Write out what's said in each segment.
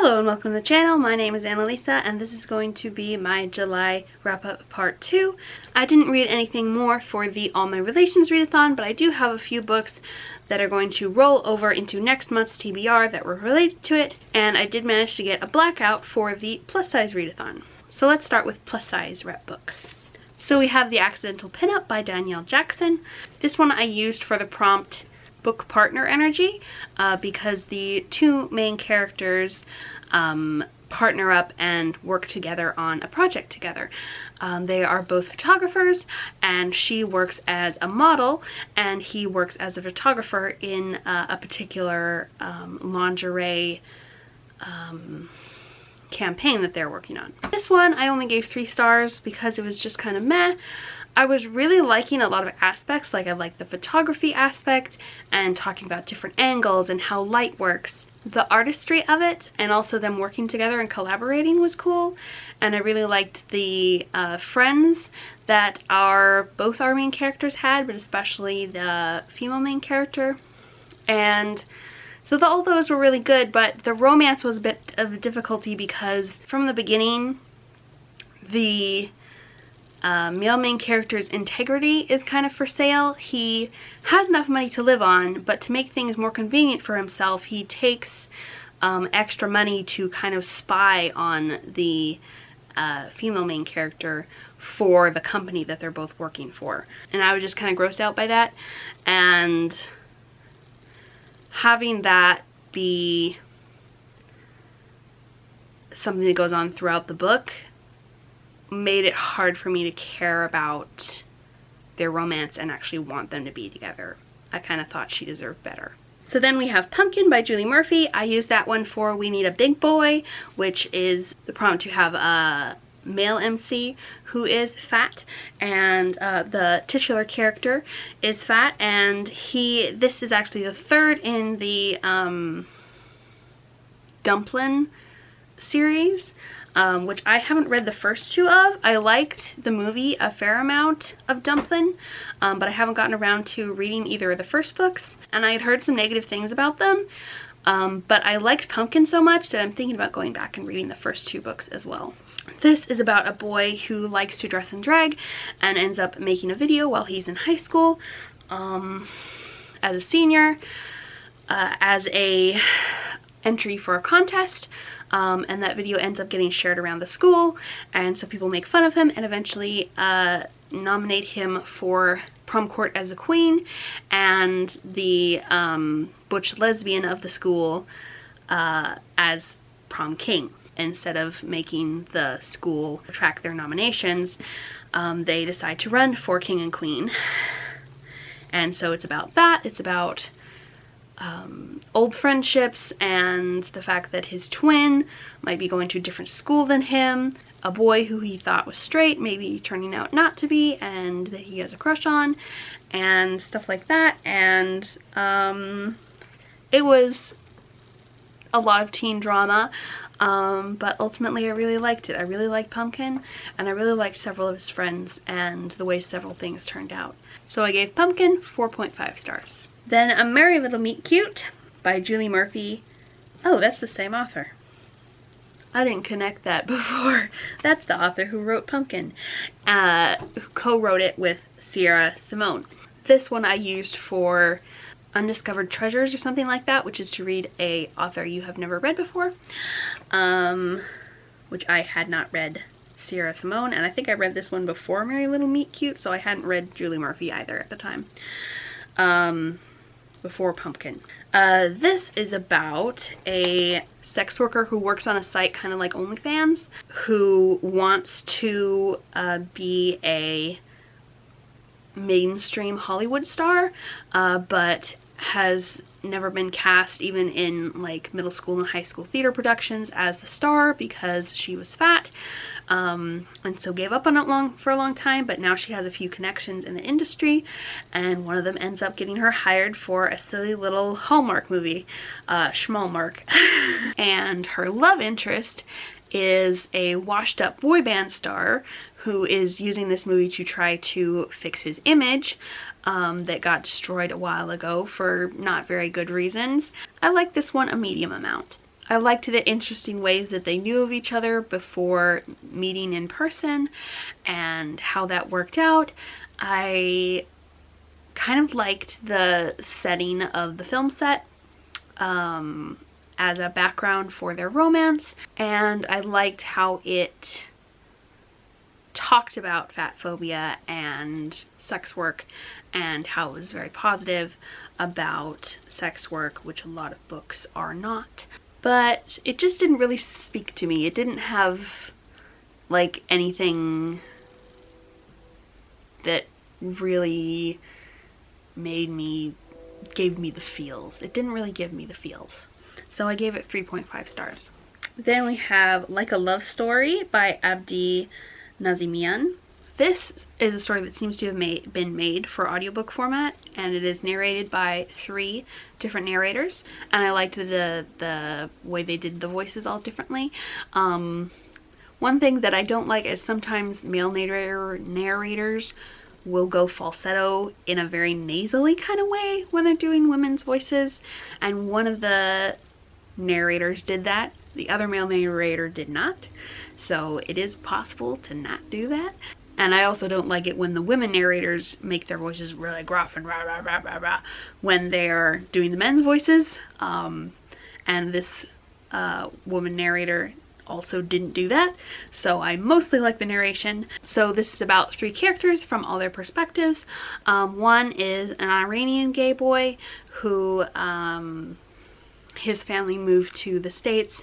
Hello and welcome to the channel. My name is Annalisa and this is going to be my July wrap-up part 2. I didn't read anything more for the All My Relations readathon, but I do have a few books that are going to roll over into next month's TBR that were related to it, and I did manage to get a Blackout for the plus size readathon. So let's start with plus size rep books. So we have The Accidental Pinup by Danielle Jackson. This one I used for the prompt book partner energy because the two main characters partner up and work together on a project together. They are both photographers, and she works as a model and he works as a photographer in a particular lingerie campaign that they're working on. This one I only gave 3 stars because it was just kind of meh. I was really liking a lot of aspects, like I liked the photography aspect and talking about different angles and how light works. The artistry of it and also them working together and collaborating was cool, and I really liked the friends that both our main characters had, but especially the female main character. And so all those were really good, but the romance was a bit of a difficulty because from the beginning the male main character's integrity is kind of for sale. He has enough money to live on, but to make things more convenient for himself, he takes extra money to kind of spy on the female main character for the company that they're both working for. And I was just kind of grossed out by that, and having that be something that goes on throughout the book made it hard for me to care about their romance and actually want them to be together. I kind of thought she deserved better. So then we have Pumpkin by Julie Murphy. I used that one for We Need a Big Boy, which is the prompt to have a male MC who is fat, and the titular character is fat, and this is actually the third in the Dumplin' series, which I haven't read the first 2 of. I liked the movie a fair amount of Dumplin', but I haven't gotten around to reading either of the first books, and I had heard some negative things about them, but I liked Pumpkin so much that I'm thinking about going back and reading the first 2 books as well. This is about a boy who likes to dress in drag and ends up making a video while he's in high school as a senior, as a entry for a contest. And that video ends up getting shared around the school, and so people make fun of him and eventually nominate him for prom court as a queen, and the butch lesbian of the school as prom king. Instead of making the school track their nominations, they decide to run for king and queen. And so it's about that. It's about old friendships and the fact that his twin might be going to a different school than him, a boy who he thought was straight maybe turning out not to be, and that he has a crush on, and stuff like that. And it was a lot of teen drama, but ultimately I really liked it. I really liked Pumpkin, and I really liked several of his friends and the way several things turned out. So I gave Pumpkin 4.5 stars. Then A Merry Little Meet Cute by Julie Murphy. Oh, that's the same author. I didn't connect that before. That's the author who wrote Pumpkin, who co-wrote it with Sierra Simone. This one I used for Undiscovered Treasures or something like that, which is to read a author you have never read before, which I had not read Sierra Simone, and I think I read this one before Merry Little Meet Cute, so I hadn't read Julie Murphy either at the time. Before Pumpkin. This is about a sex worker who works on a site kind of like OnlyFans, who wants to be a mainstream Hollywood star, but has never been cast even in like middle school and high school theater productions as the star because she was fat, and so gave up on it for a long time. But now she has a few connections in the industry, and one of them ends up getting her hired for a silly little Hallmark movie, Schmalmark. And her love interest is a washed up boy band star who is using this movie to try to fix his image, that got destroyed a while ago for not very good reasons. I like this one a medium amount. I liked the interesting ways that they knew of each other before meeting in person and how that worked out. I kind of liked the setting of the film set as a background for their romance, and I liked how it talked about fat phobia and sex work and how it was very positive about sex work, which a lot of books are not. But it just didn't really speak to me. It didn't have like anything that really gave me the feels. It didn't really give me the feels. So I gave it 3.5 stars. Then we have Like a Love Story by Abdi Nazimian. This is a story that seems to have been made for audiobook format, and it is narrated by 3 different narrators, and I liked the way they did the voices all differently. One thing that I don't like is sometimes male narrators will go falsetto in a very nasally kind of way when they're doing women's voices, and one of the narrators did that. The other male narrator did not, so it is possible to not do that. And I also don't like it when the women narrators make their voices really gruff and rah rah rah rah rah when they're doing the men's voices. And this woman narrator also didn't do that, so I mostly like the narration. So this is about 3 characters from all their perspectives. One is an Iranian gay boy who his family moved to the States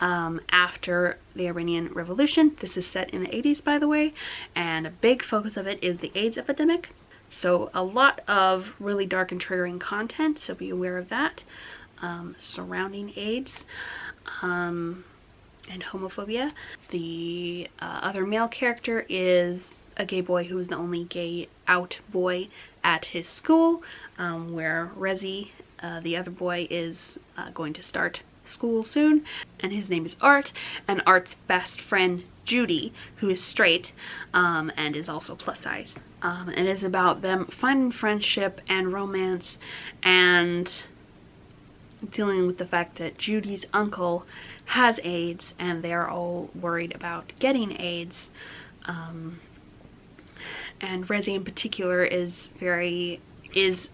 after the Iranian Revolution. This is set in the 80s, by the way, and a big focus of it is the AIDS epidemic. So a lot of really dark and triggering content, so be aware of that, surrounding AIDS and homophobia. The other male character is a gay boy who is the only gay out boy at his school, where Rezi, the other boy, is going to start school soon, and his name is Art, and Art's best friend Judy, who is straight and is also plus size. It is about them finding friendship and romance and dealing with the fact that Judy's uncle has AIDS and they're all worried about getting AIDS. And Rezi in particular is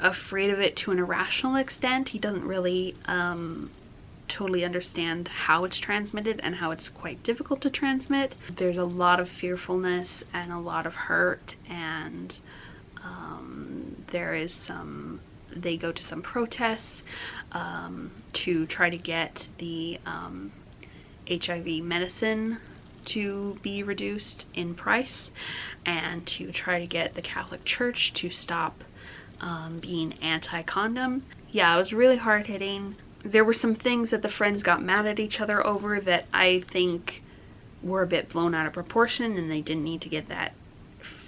afraid of it to an irrational extent. He doesn't really totally understand how it's transmitted and how it's quite difficult to transmit. There's a lot of fearfulness and a lot of hurt, and they go to some protests to try to get the HIV medicine to be reduced in price, and to try to get the Catholic Church to stop being anti-condom. Yeah, it was really hard-hitting. There were some things that the friends got mad at each other over that I think were a bit blown out of proportion, and they didn't need to get that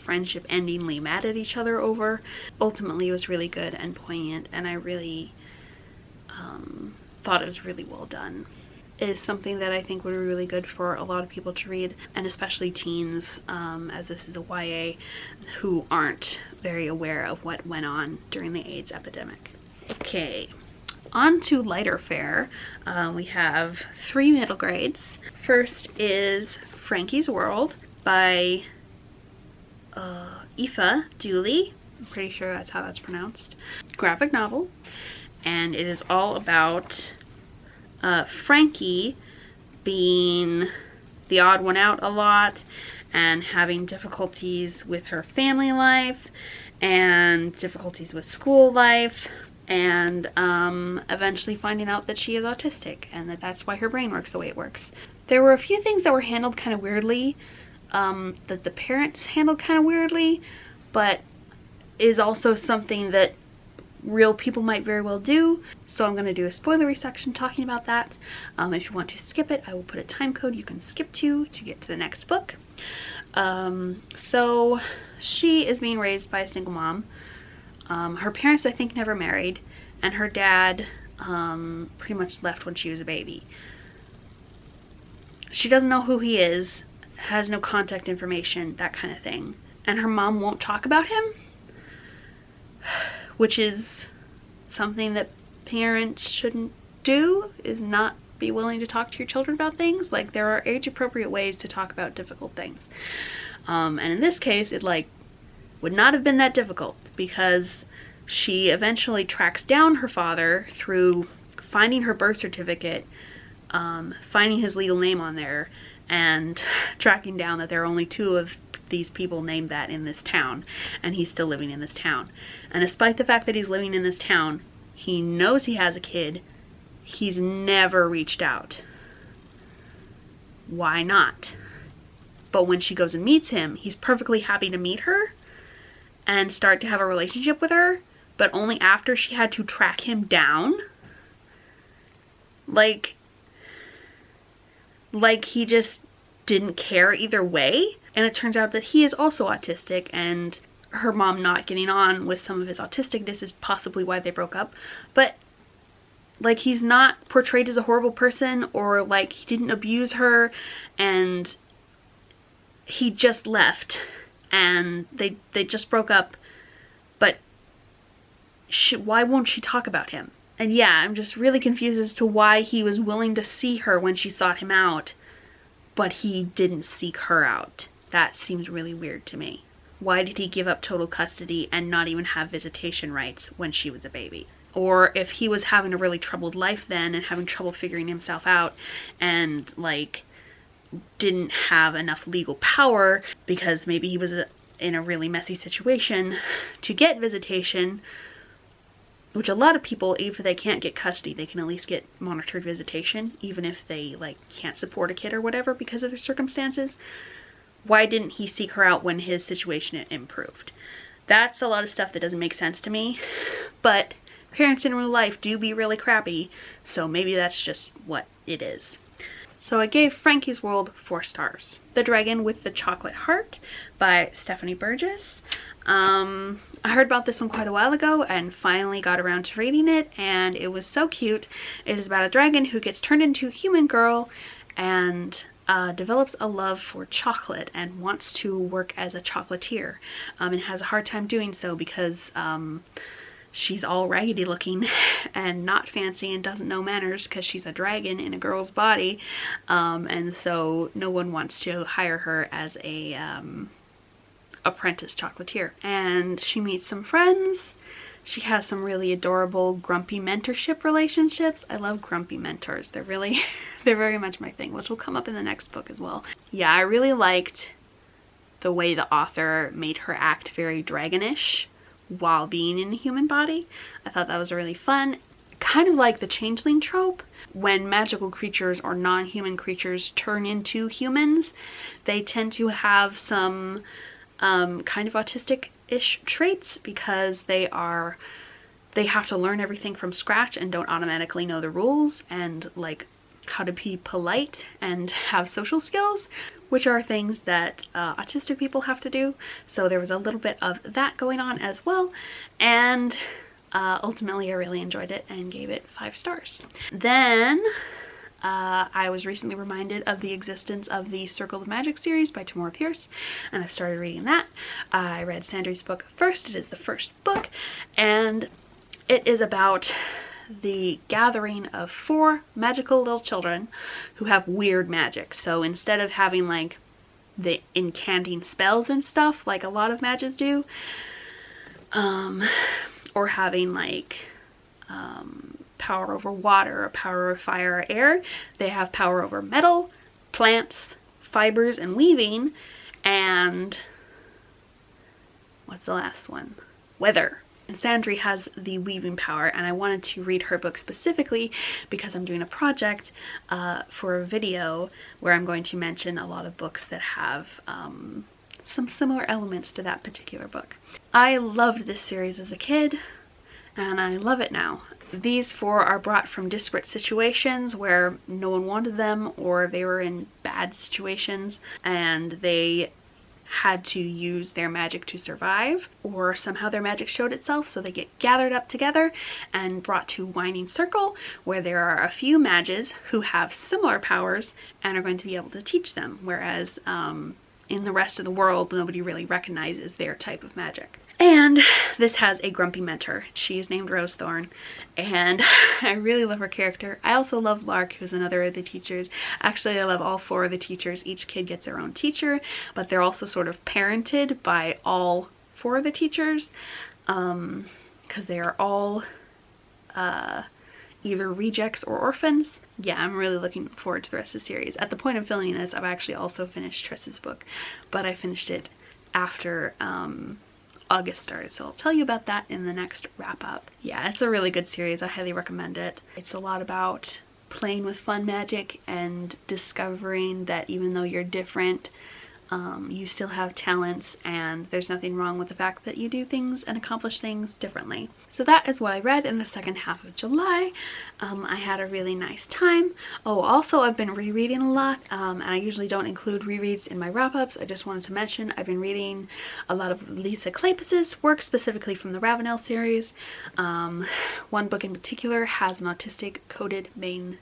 friendship endingly mad at each other over. Ultimately, it was really good and poignant, and I really thought it was really well done. It is something that I think would be really good for a lot of people to read, and especially teens, as this is a YA who aren't very aware of what went on during the AIDS epidemic. Okay, on to lighter fare. We have 3 middle grades. First is Frankie's World by Aoife Dooley. I'm pretty sure that's how that's pronounced. Graphic novel, and it is all about Frankie being the odd one out a lot and having difficulties with her family life and difficulties with school life, and eventually finding out that she is autistic and that's why her brain works the way it works. There were a few things that were handled kind of weirdly, that the parents handled kind of weirdly, but is also something that real people might very well do. So I'm going to do a spoilery section talking about that. If you want to skip it, I will put a time code you can skip to get to the next book. So she is being raised by a single mom. Her parents, I think, never married, and her dad pretty much left when she was a baby. She doesn't know who he is, has no contact information, that kind of thing. And her mom won't talk about him, which is something that parents shouldn't do, is not be willing to talk to your children about things. Like, there are age-appropriate ways to talk about difficult things. And in this case, it like would not have been that difficult, because she eventually tracks down her father through finding her birth certificate, finding his legal name on there, and tracking down that there are only 2 of these people named that in this town, and he's still living in this town. And despite the fact that he's living in this town, he knows he has a kid. He's never reached out. Why not? But when she goes and meets him, he's perfectly happy to meet her and start to have a relationship with her, but only after she had to track him down. Like he just didn't care either way. And it turns out that he is also autistic, and her mom not getting on with some of his autisticness is possibly why they broke up. But like, he's not portrayed as a horrible person, or like he didn't abuse her, and he just left, and they just broke up. But why won't she talk about him? And yeah, I'm just really confused as to why he was willing to see her when she sought him out, but he didn't seek her out. That seems really weird to me. Why did he give up total custody and not even have visitation rights when she was a baby? Or if he was having a really troubled life then and having trouble figuring himself out, and like didn't have enough legal power because maybe he was in a really messy situation to get visitation, which a lot of people, even if they can't get custody, they can at least get monitored visitation, even if they like can't support a kid or whatever because of their circumstances. Why didn't he seek her out when his situation improved? That's a lot of stuff that doesn't make sense to me. But parents in real life do be really crappy, so maybe that's just what it is. So I gave Frankie's World 4 stars. The Dragon with the Chocolate Heart by Stephanie Burgess. I heard about this one quite a while ago and finally got around to reading it, and it was so cute. It is about a dragon who gets turned into a human girl and develops a love for chocolate and wants to work as a chocolatier, and has a hard time doing so because she's all raggedy looking and not fancy and doesn't know manners because she's a dragon in a girl's body, and so no one wants to hire her as a apprentice chocolatier. And she meets some friends. She has some really adorable grumpy mentorship relationships. I love grumpy mentors. They're very much my thing, which will come up in the next book as well. Yeah, I really liked the way the author made her act very dragonish while being in a human body. I thought that was really fun. Kind of like the changeling trope. When magical creatures or non-human creatures turn into humans, they tend to have some kind of autistic-ish traits because they have to learn everything from scratch and don't automatically know the rules and like how to be polite and have social skills, which are things that autistic people have to do. So there was a little bit of that going on as well, and ultimately I really enjoyed it and gave it 5 stars. Then I was recently reminded of the existence of the Circle of Magic series by Tamora Pierce, and I've started reading that. I read Sandry's book first. It is the first book, and it is about the gathering of 4 magical little children who have weird magic. So instead of having like the incanting spells and stuff like a lot of mages do, or having like power over water or power over fire or air, they have power over metal, plants, fibers, and weaving, and what's the last one? Weather. And Sandry has the weaving power, and I wanted to read her book specifically because I'm doing a project for a video where I'm going to mention a lot of books that have some similar elements to that particular book. I loved this series as a kid, and I love it now. These 4 are brought from disparate situations where no one wanted them, or they were in bad situations and they had to use their magic to survive, or somehow their magic showed itself, so they get gathered up together and brought to Winding Circle, where there are a few mages who have similar powers and are going to be able to teach them, whereas in the rest of the world nobody really recognizes their type of magic. And this has a grumpy mentor. She is named Rose Thorn, and I really love her character. I also love Lark, who's another of the teachers. Actually, I love all 4 of the teachers. Each kid gets their own teacher, but they're also sort of parented by all 4 of the teachers, because they are all either rejects or orphans. Yeah, I'm really looking forward to the rest of the series. At the point of filming this, I've actually also finished Triss's book, but I finished it after August started, so I'll tell you about that in the next wrap up. Yeah, it's a really good series. I highly recommend it. It's a lot about playing with fun magic and discovering that even though you're different, you still have talents, and there's nothing wrong with the fact that you do things and accomplish things differently. So that is what I read in the second half of July. I had a really nice time. Oh, also I've been rereading a lot, and I usually don't include rereads in my wrap-ups. I just wanted to mention I've been reading a lot of Lisa Kleypas's work, specifically from the Ravenel series. One book in particular has an autistic coded main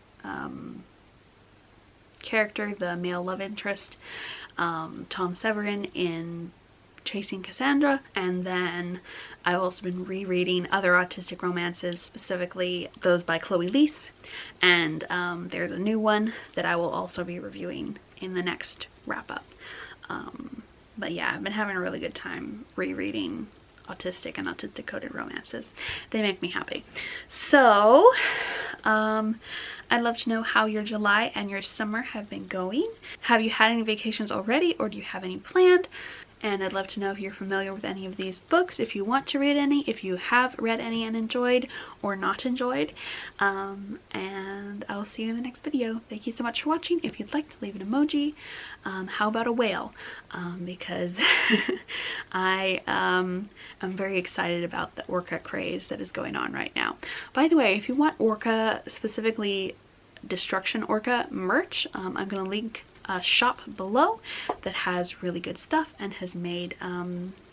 character, the male love interest, Tom Severin in Chasing Cassandra, and then I've also been rereading other autistic romances, specifically those by Chloe Leese, and there's a new one that I will also be reviewing in the next wrap-up. But yeah, I've been having a really good time rereading autistic and autistic coded romances. They make me happy. So I'd love to know how your July and your summer have been going. Have you had any vacations already, or do you have any planned? And I'd love to know if you're familiar with any of these books, if you want to read any, if you have read any and enjoyed or not enjoyed. And I'll see you in the next video. Thank you so much for watching. If you'd like to leave an emoji, how about a whale? Because I am very excited about the orca craze that is going on right now. By the way, if you want orca, specifically Destruction Orca merch, I'm going to link a shop below that has really good stuff and has made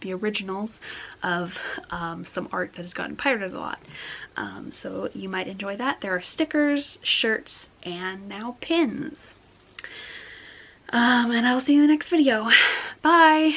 the originals of some art that has gotten pirated a lot. So you might enjoy that. There are stickers, shirts, and now pins. And I'll see you in the next video. Bye!